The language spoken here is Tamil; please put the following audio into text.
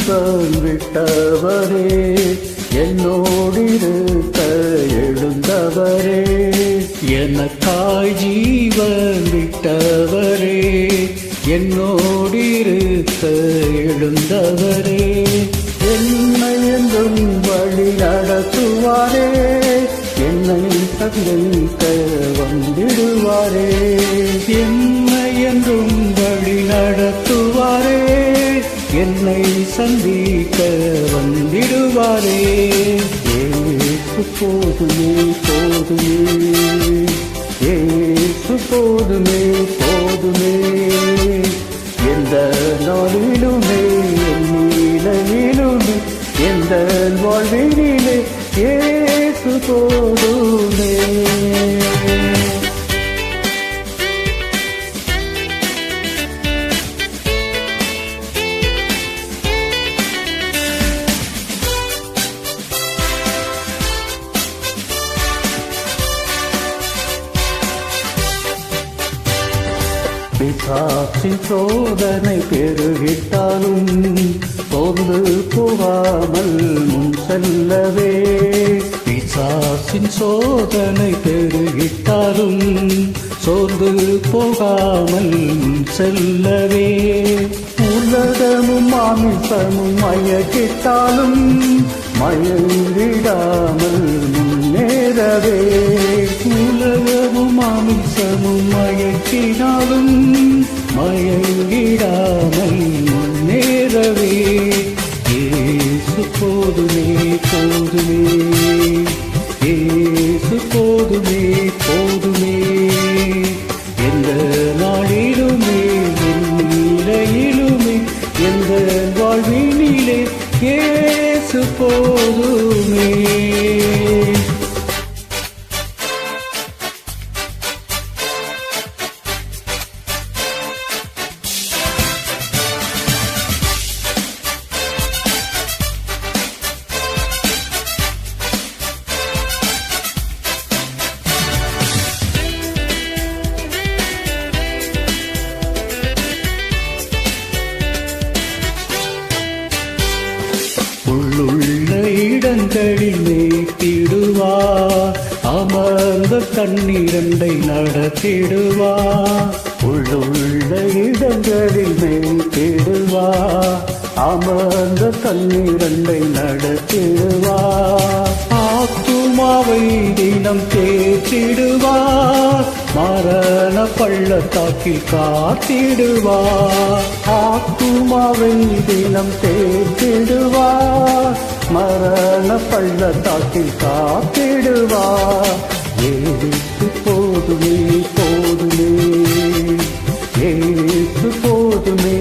ஜீவன் விட்டவரே, என்னோடிருக்க எழுந்தவரே, எனக்காய் ஜீவன் விட்டவரே, என்னோடிருக்க எழுந்தவரே, என்னை என்றும் வழி நடத்துவாரே, என்னை சந்திக்க வந்திடுவாரே, என்னை என்றும் வழி நடத்துவாரே, என்னை சந்திக்க வந்திடுவாரே. ஏசு போதுமே போதுமே, ஏசு போதுமே போதுமே, எந்த நாளிலுமே என் நிலையிலுமே எந்த வாழ்வினிலே ஏசு போதுமே. பிசாசின் சோதனை பெருகிட்டாலும் சோர்ந்து போகாமல் முன் செல்லவே, பிசாசின் சோதனை பெருகிட்டாலும் சோர்ந்து போகாமல் முன் செல்லவே, உலகமும் மாமிசமும் மயக்கிட்டாலும் மயங்கிடாமல் முன்னேறவே, உலகமும் மாமிசமும் மயக்கினாலும் மயங்கிடாமல் முன்னேறவே, ஏசு போதுமே போதுமே, ஏசு போதுமே போதுமே, எந்த நாளிலுமே என் நிலையிலுமே எந்த வாழ்வினிலே ஏசு போதுமே. உள்ளுள்ள இடங்களில் மேய்த்திடுவார், அமர்ந்த தண்ணீரண்டை நடத்திடுவார், உள்ளுள்ள இடங்களில் மேய்த்திடுவார், அமர்ந்த தண்ணீரண்டை நடத்திடுவார், ஆத்துமாவை தினம் தேற்றிடுவார், மரண பள்ளத்தாக்கில் காத்திடுவார், ஆத்துமாவை தினம் தேற்றிடுவார், மரண பள்ளத்தாக்கில் காத்திடுவார், ஏசு போதுமே போதுமே, ஏசு போதுமே